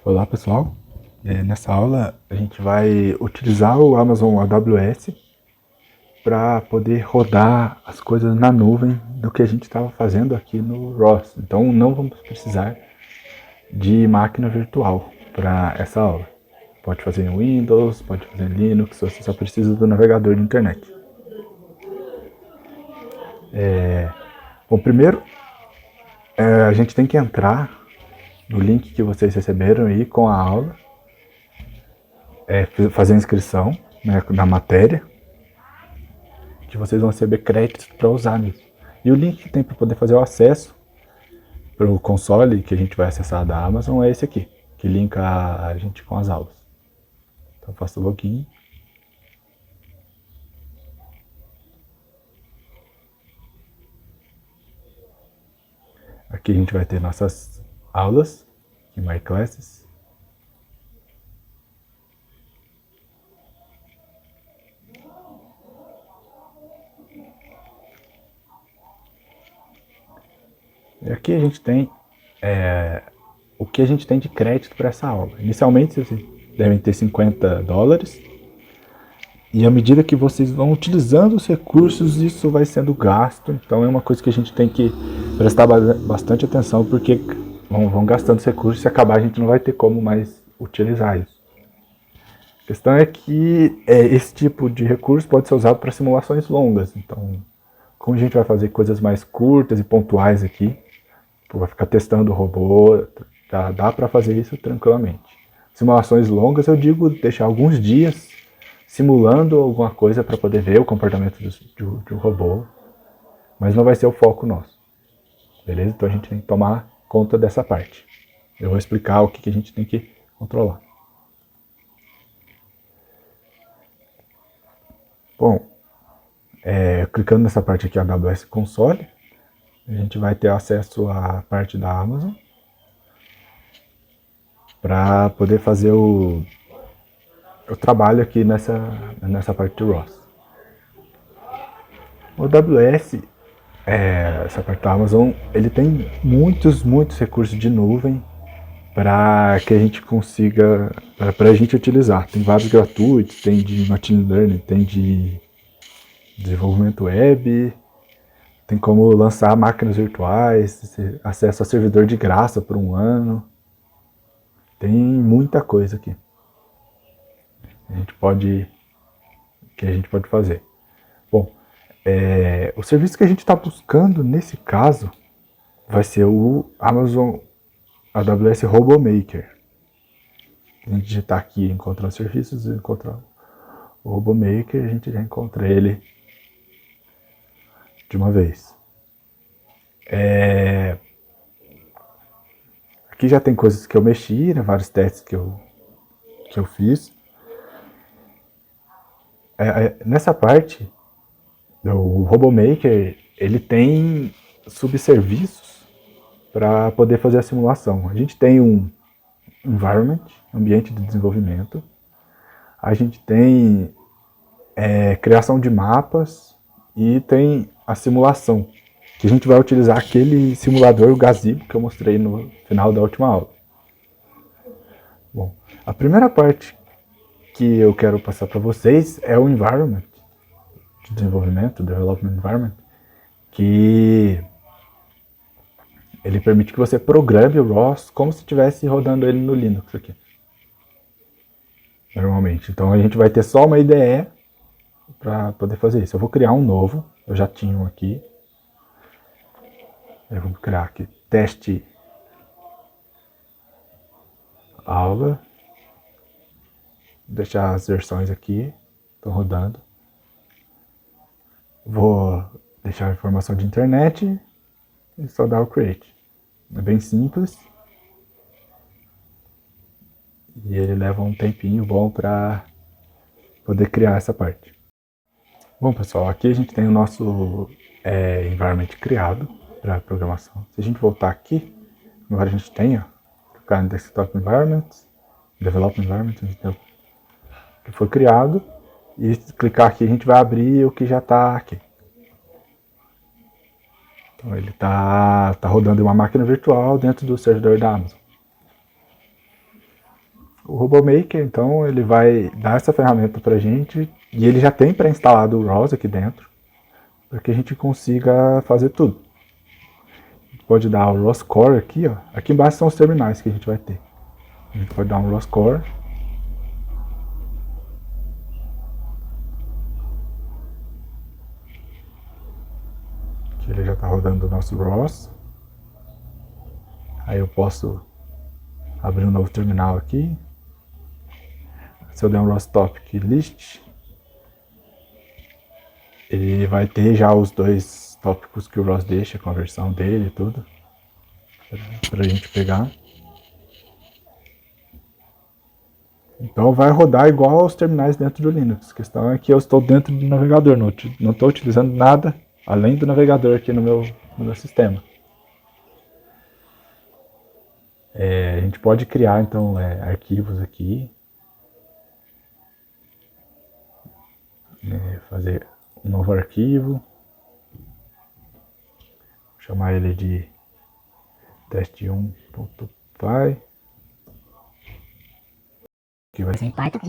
Olá pessoal, nessa aula a gente vai utilizar o Amazon AWS para poder rodar as coisas na nuvem do que a gente estava fazendo aqui no ROS. Então não vamos precisar de máquina virtual para essa aula. Pode fazer em Windows, pode fazer em Linux, você só precisa do navegador de internet. Bom, primeiro a gente tem que entrar no link que vocês receberam aí com a aula, fazer a inscrição, né, na matéria, que vocês vão receber créditos para usar nisso. E o link que tem para poder fazer o acesso para o console que a gente vai acessar da Amazon é esse aqui, que linka a gente com as aulas. Então faço o login. Aqui a gente vai ter nossas aulas, em My Classes. E aqui a gente tem o que a gente tem de crédito para essa aula. Inicialmente vocês devem ter $50. E à medida que vocês vão utilizando os recursos, isso vai sendo gasto. Então é uma coisa que a gente tem que prestar bastante atenção, porque vão gastando os recursos e se acabar a gente não vai ter como mais utilizar isso. A questão é que esse tipo de recurso pode ser usado para simulações longas. Então, como a gente vai fazer coisas mais curtas e pontuais aqui, vai ficar testando o robô, dá para fazer isso tranquilamente. Simulações longas, eu digo deixar alguns dias simulando alguma coisa para poder ver o comportamento de um robô, mas não vai ser o foco nosso, beleza? Então a gente tem que tomar conta dessa parte. Eu vou explicar o que a gente tem que controlar. Bom, clicando nessa parte aqui, AWS Console, a gente vai ter acesso à parte da Amazon para poder fazer o trabalho aqui nessa parte do ROS. O AWS, essa parte da Amazon, ele tem muitos recursos de nuvem para que a gente consiga, para a gente utilizar. Tem vários gratuitos, tem de machine learning, tem de desenvolvimento web, tem como lançar máquinas virtuais, acesso a servidor de graça por 1 ano. Tem muita coisa aqui que a gente pode fazer. Bom, o serviço que a gente está buscando nesse caso vai ser o Amazon AWS RoboMaker. A gente digitar aqui, encontrar serviços, encontrar o RoboMaker, a gente já encontra ele de uma vez. Aqui já tem coisas que eu mexi, né, vários testes que eu fiz. Nessa parte, o RoboMaker, ele tem subserviços para poder fazer a simulação. A gente tem um environment, ambiente de desenvolvimento. A gente tem criação de mapas e tem a simulação, que a gente vai utilizar aquele simulador, o Gazebo, que eu mostrei no final da última aula. Bom, a primeira parte que eu quero passar para vocês é o environment de desenvolvimento, development environment, que ele permite que você programe o ROS como se estivesse rodando ele no Linux aqui. Normalmente. Então a gente vai ter só uma IDE para poder fazer isso. Eu vou criar um novo, eu já tinha um aqui. Eu vou criar aqui teste aula. Vou deixar as versões aqui, estão rodando. Vou deixar a informação de internet e só dar o create. É bem simples. E ele leva um tempinho bom para poder criar essa parte. Bom pessoal, aqui a gente tem o nosso environment criado para programação. Se a gente voltar aqui, agora a gente tem, clicar no Desktop Environment, Develop Environment, que foi criado, e clicar aqui a gente vai abrir o que já está aqui. Então ele está rodando uma máquina virtual dentro do servidor da Amazon. O RoboMaker, então, ele vai dar essa ferramenta para a gente e ele já tem pré-instalado o ROS aqui dentro para que a gente consiga fazer tudo. A gente pode dar o ROS Core aqui, ó. Aqui embaixo são os terminais que a gente vai ter. A gente pode dar um ROS Core. Aqui ele já está rodando o nosso ROS. Aí eu posso abrir um novo terminal aqui. Se eu der um ROS Topic List, ele vai ter já os dois tópicos que o ROS deixa, com a versão dele e tudo, para a gente pegar. Então vai rodar igual aos terminais dentro do Linux. A questão é que eu estou dentro do navegador, não estou utilizando nada além do navegador aqui no meu sistema. A gente pode criar então arquivos aqui. Fazer um novo arquivo. Vou chamar ele de teste1.py. Que vai ser Python.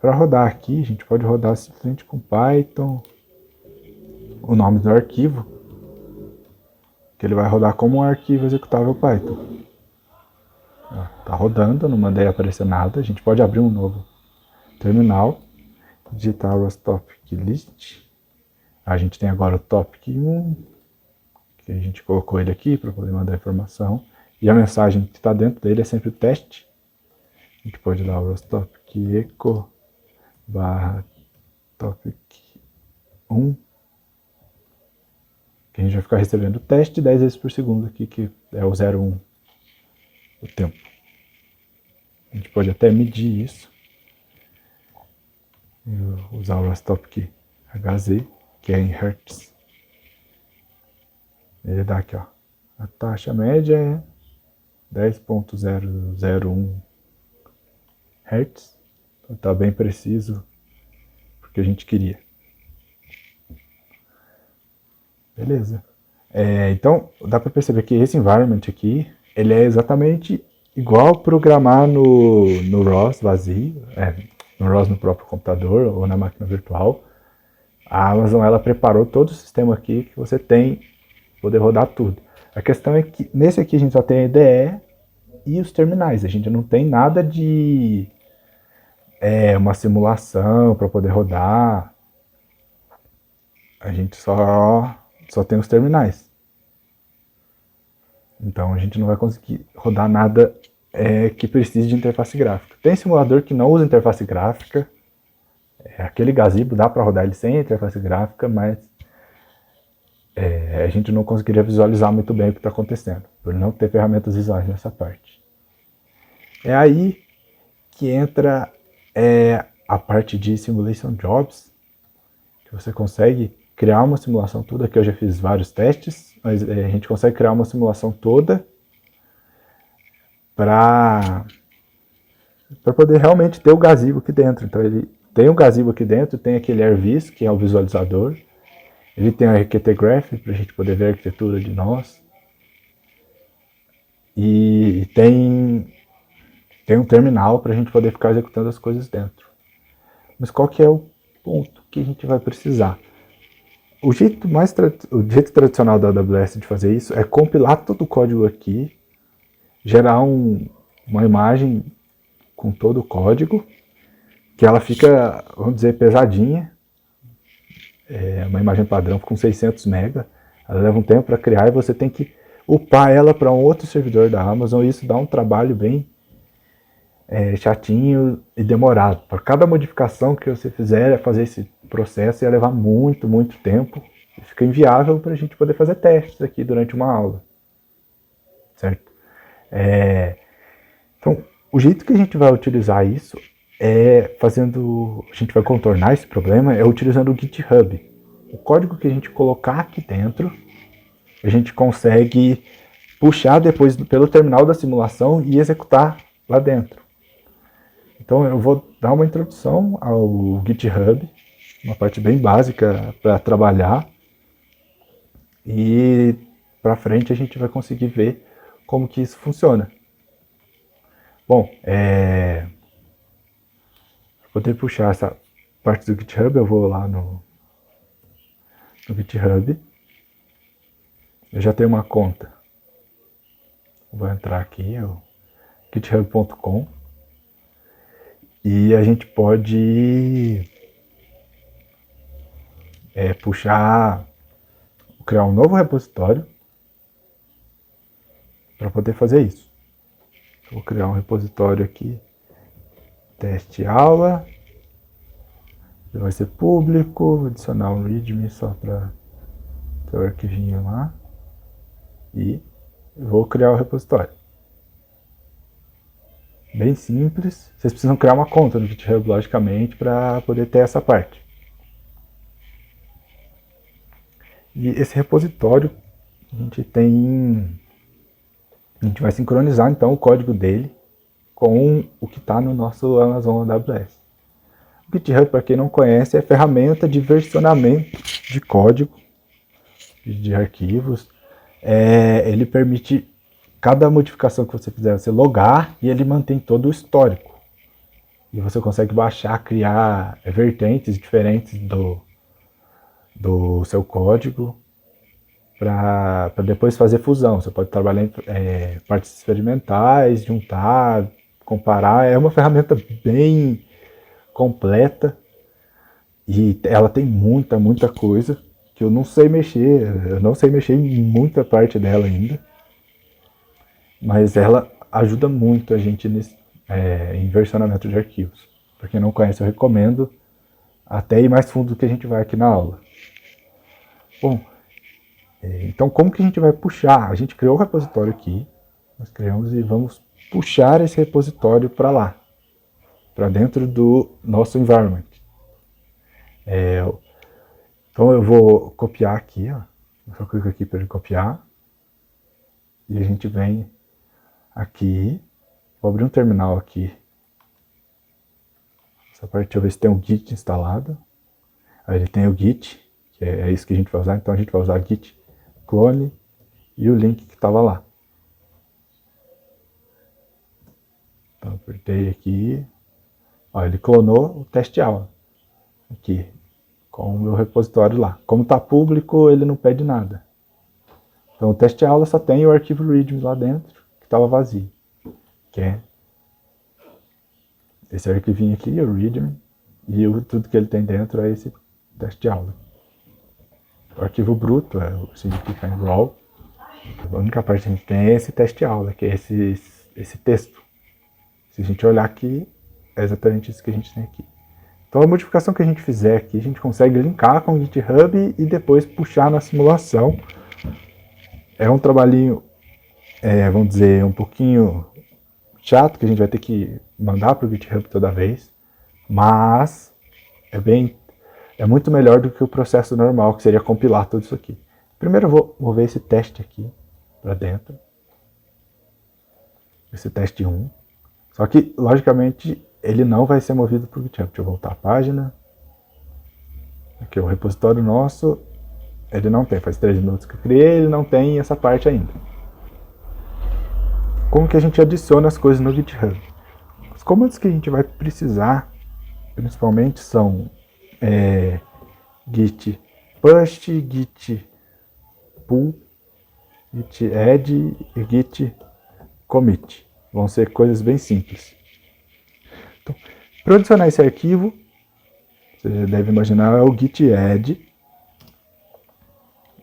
Para rodar aqui, a gente pode rodar simplesmente com Python, o nome do arquivo, que ele vai rodar como um arquivo executável Python. Tá rodando, não mandei aparecer nada. A gente pode abrir um novo terminal, digitar o topic list. A gente tem agora o topic 1, que a gente colocou ele aqui para poder mandar informação. E a mensagem que está dentro dele é sempre o teste. A gente pode dar o topic echo barra topic 1, que a gente vai ficar recebendo o teste 10 vezes por segundo aqui, que é o 0,1 o tempo. A gente pode até medir isso. Usar o topic HZ, que é em Hertz. Ele dá aqui, ó. A taxa média é 10.001 Hz. Então tá bem preciso porque a gente queria. Beleza. Então dá para perceber que esse environment aqui, ele é exatamente igual programar no ROS vazio, no ROS no próprio computador ou na máquina virtual. A Amazon, ela preparou todo o sistema aqui que você tem para poder rodar tudo. A questão é que nesse aqui a gente só tem a IDE e os terminais. A gente não tem nada de uma simulação para poder rodar. A gente só tem os terminais. Então a gente não vai conseguir rodar nada que precise de interface gráfica. Tem simulador que não usa interface gráfica. Aquele Gazebo dá para rodar ele sem interface gráfica, mas a gente não conseguiria visualizar muito bem o que está acontecendo, por não ter ferramentas visuais nessa parte. É aí que entra a parte de Simulation Jobs, que você consegue criar uma simulação toda, que eu já fiz vários testes, mas a gente consegue criar uma simulação toda para poder realmente ter o Gazebo aqui dentro. Então ele tem o Gazebo aqui dentro, tem aquele AirVis, que é o visualizador, ele tem o RQT Graph, para a gente poder ver a arquitetura de nós, e tem um terminal para a gente poder ficar executando as coisas dentro. Mas qual que é o ponto que a gente vai precisar? O jeito tradicional da AWS de fazer isso é compilar todo o código aqui, gerar uma imagem com todo o código, que ela fica, vamos dizer, pesadinha. Uma imagem padrão com 600 MB. Ela leva um tempo para criar e você tem que upar ela para um outro servidor da Amazon. E isso dá um trabalho bem chatinho e demorado. Para cada modificação que você fizer, fazer esse processo ia levar muito, muito tempo. E fica inviável para a gente poder fazer testes aqui durante uma aula. Certo? Então, o jeito que a gente vai utilizar isso a gente vai contornar esse problema utilizando o GitHub. O código que a gente colocar aqui dentro, a gente consegue puxar depois pelo terminal da simulação e executar lá dentro. Então eu vou dar uma introdução ao GitHub, uma parte bem básica para trabalhar. E para frente a gente vai conseguir ver como que isso funciona. Bom, para poder puxar essa parte do GitHub, eu vou lá no GitHub. Eu já tenho uma conta. Vou entrar aqui, github.com. E a gente pode criar um novo repositório para poder fazer isso. Vou criar um repositório aqui, teste aula, ele vai ser público, vou adicionar um readme só para ter o arquivinho lá e vou criar o repositório. Bem simples, vocês precisam criar uma conta no GitHub, logicamente, para poder ter essa parte. E esse repositório, a gente vai sincronizar então o código dele com o que está no nosso Amazon AWS. O GitHub, para quem não conhece, é ferramenta de versionamento de código, de arquivos. Ele permite cada modificação que você fizer, você logar e ele mantém todo o histórico. E você consegue baixar, criar vertentes diferentes do seu código para depois fazer fusão. Você pode trabalhar em partes experimentais, juntar, comparar. É uma ferramenta bem completa e ela tem muita coisa que eu não sei mexer. Eu não sei mexer em muita parte dela ainda, mas ela ajuda muito a gente em versionamento de arquivos. Para quem não conhece, eu recomendo até ir mais fundo do que a gente vai aqui na aula. Bom, então como que a gente vai puxar? A gente criou o repositório aqui, nós criamos e vamos puxar esse repositório para lá, para dentro do nosso environment. Então eu vou copiar aqui, ó. Eu só clico aqui para ele copiar. E a gente vem aqui, vou abrir um terminal aqui. Essa parte, deixa eu ver se tem um Git instalado. Aí ele tem o Git, que é isso que a gente vai usar. Então a gente vai usar Git clone e o link que estava lá. Então apertei aqui. Ó, ele clonou o teste aula aqui, com o meu repositório lá. Como está público, ele não pede nada. Então o teste aula só tem o arquivo readme lá dentro, que estava vazio. Que é esse arquivinho aqui, o readme, e tudo que ele tem dentro é esse teste aula. O arquivo bruto significa em raw. A única parte que a gente tem é esse teste aula, que é esse texto. Se a gente olhar aqui, é exatamente isso que a gente tem aqui. Então a modificação que a gente fizer aqui, a gente consegue linkar com o GitHub e depois puxar na simulação. É um trabalhinho, vamos dizer, um pouquinho chato, que a gente vai ter que mandar para o GitHub toda vez, mas é muito melhor do que o processo normal, que seria compilar tudo isso aqui. Primeiro eu vou ver esse teste aqui para dentro, esse teste 1, só que logicamente ele não vai ser movido para o GitHub. Deixa eu voltar a página. Aqui o repositório nosso, ele não tem, faz 3 minutos que eu criei, ele não tem essa parte ainda. Como que a gente adiciona as coisas no GitHub? Os comandos que a gente vai precisar, principalmente, são git push, git pull, git add e git commit. Vão ser coisas bem simples. Então, para adicionar esse arquivo, você deve imaginar, é o git add.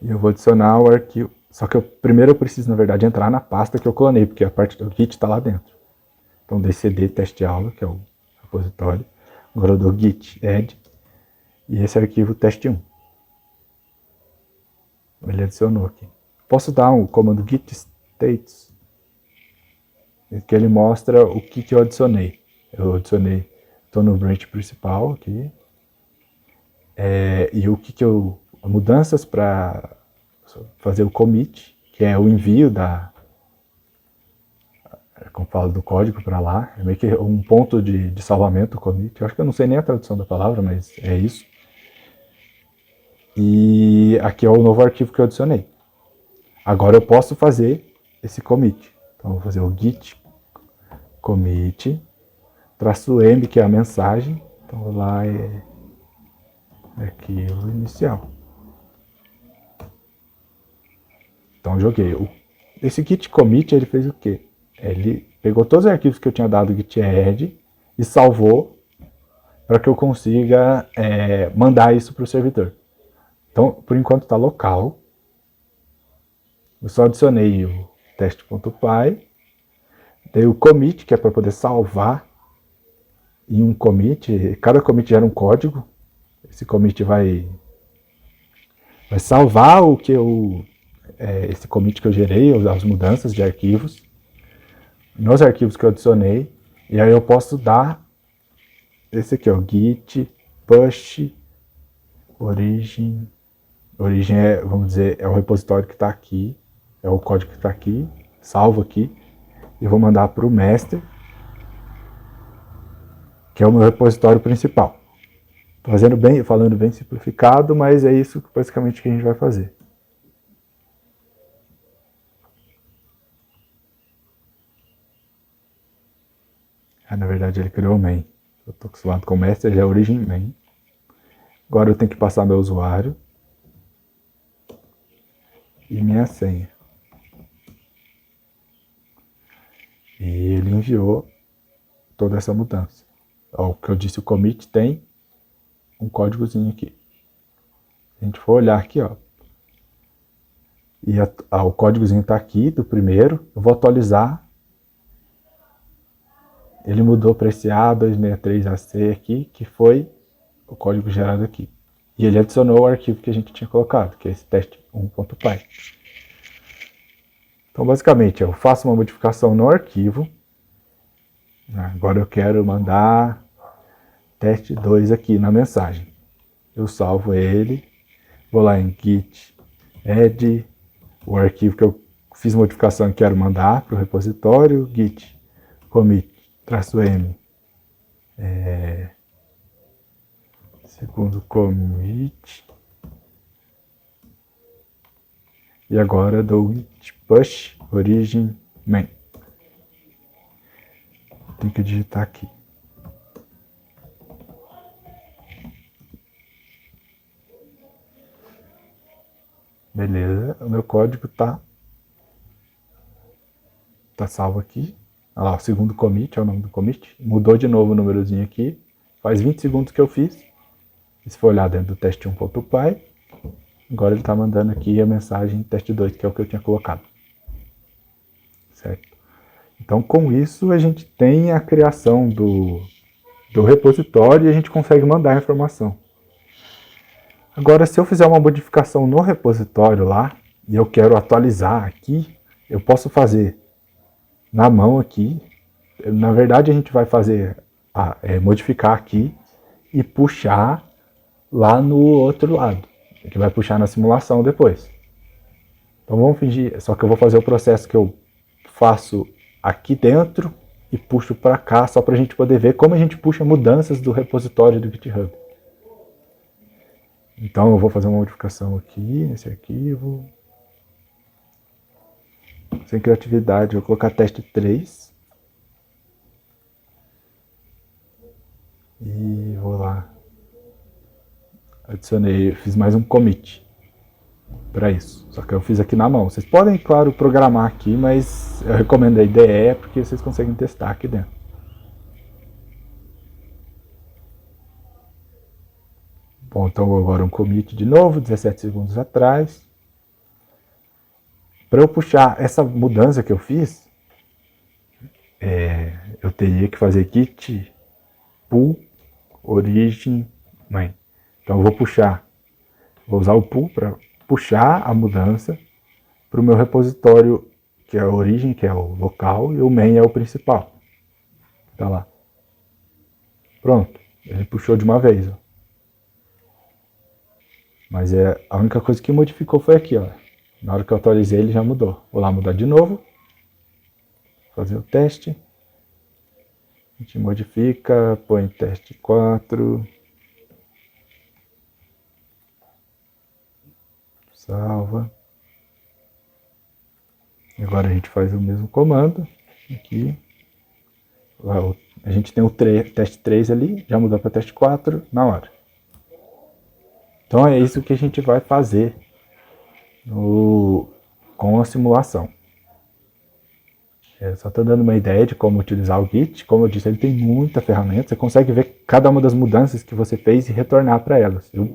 E eu vou adicionar o arquivo. Só que primeiro eu preciso, na verdade, entrar na pasta que eu clonei, porque a parte do git está lá dentro. Então, dei cd teste aula, que é o repositório. Agora eu dou git add e esse arquivo teste1. Ele adicionou aqui. Posso dar um comando git states, que ele mostra o que eu adicionei. Eu adicionei, estou no branch principal aqui, e o que mudanças para fazer o commit, que é o envio como falo, do código para lá, é meio que um ponto de salvamento, o commit. Eu acho que eu não sei nem a tradução da palavra, mas é isso. E aqui é o novo arquivo que eu adicionei. Agora eu posso fazer esse commit. Então eu vou fazer o git commit -m, que é a mensagem. Então lá é arquivo inicial. Então eu joguei. Esse git commit, ele fez o quê? Ele pegou todos os arquivos que eu tinha dado git add e salvou para que eu consiga mandar isso para o servidor. Então, por enquanto está local. Eu só adicionei o teste.py. Dei o commit, que é para poder salvar em um commit. Cada commit gera um código. Esse commit vai salvar esse commit que eu gerei, as mudanças de arquivos, nos arquivos que eu adicionei. E aí eu posso dar esse aqui, ó, git push origin. Origem é, vamos dizer, é o repositório que está aqui, é o código que está aqui, salvo aqui, e vou mandar para o master, que é o meu repositório principal. Falando bem simplificado, mas é isso basicamente que a gente vai fazer. Na verdade ele criou o main. Eu estou acostumado com o master, já é origem main. Agora eu tenho que passar meu usuário e minha senha. E ele enviou toda essa mudança. O que eu disse, o commit tem um códigozinho aqui. Se a gente for olhar aqui, ó, e o códigozinho está aqui do primeiro, eu vou atualizar. Ele mudou para esse A263AC aqui, que foi o código gerado aqui. E ele adicionou o arquivo que a gente tinha colocado, que é esse teste1.py. Então, basicamente, eu faço uma modificação no arquivo. Agora eu quero mandar teste2 aqui na mensagem. Eu salvo ele, vou lá em git add, o arquivo que eu fiz modificação e quero mandar para o repositório, git commit -m, segundo commit, e agora dou git push origin main. Tem que digitar aqui. Beleza, o meu código tá salvo aqui. Olha lá, o segundo commit é o nome do commit. Mudou de novo o númerozinho aqui. Faz 20 segundos que eu fiz. E se for olhar dentro do teste1.py, agora ele está mandando aqui a mensagem teste2, que é o que eu tinha colocado. Certo? Então, com isso, a gente tem a criação do repositório e a gente consegue mandar a informação. Agora, se eu fizer uma modificação no repositório lá, e eu quero atualizar aqui, eu posso fazer na mão aqui. Na verdade, a gente vai fazer, modificar aqui e puxar lá no outro lado, que vai puxar na simulação depois. Então vamos fingir, só que eu vou fazer o processo que eu faço aqui dentro e puxo para cá, só para a gente poder ver como a gente puxa mudanças do repositório do GitHub. Então eu vou fazer uma modificação aqui, nesse arquivo. Sem criatividade, eu vou colocar teste 3. E vou lá. Adicionei, fiz mais um commit para isso. Só que eu fiz aqui na mão. Vocês podem, claro, programar aqui, mas eu recomendo a IDE porque vocês conseguem testar aqui dentro. Bom, então agora um commit de novo, 17 segundos atrás. Para eu puxar essa mudança que eu fiz, eu teria que fazer git pull origin main. Então eu vou usar o pull para puxar a mudança para o meu repositório, que é a origem, que é o local, e o main é o principal. Tá lá. Pronto, ele puxou de uma vez. Ó. Mas a única coisa que modificou foi aqui, ó. Na hora que eu atualizei, ele já mudou. Vou lá mudar de novo. Fazer o teste. A gente modifica, põe teste 4. salva. Agora a gente faz o mesmo comando aqui. A gente tem o teste 3 ali, já mudou para teste 4 na hora. Então é isso que a gente vai fazer com a simulação. Só estou dando uma ideia de como utilizar o Git. Como eu disse, ele tem muita ferramenta. Você consegue ver cada uma das mudanças que você fez e retornar para elas. Eu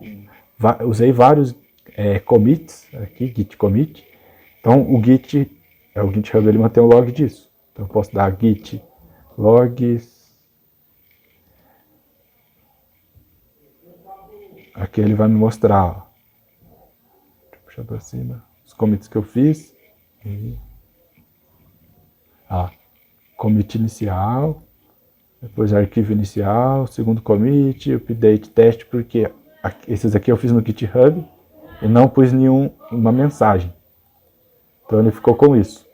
usei vários commits aqui, git commit. Então o Git, o GitHub, ele mantém o log disso. Então eu posso dar git logs. Aqui ele vai me mostrar, ó. Deixa eu puxar para cima os commits que eu fiz. Commit inicial, depois arquivo inicial, segundo commit, update teste, porque esses aqui eu fiz no GitHub e não pus nenhuma mensagem. Então ele ficou com isso.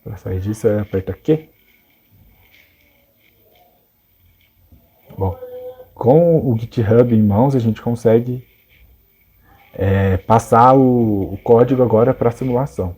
Para sair disso, aperta Q. Bom, com o GitHub em mãos, a gente consegue passar o código agora para a simulação.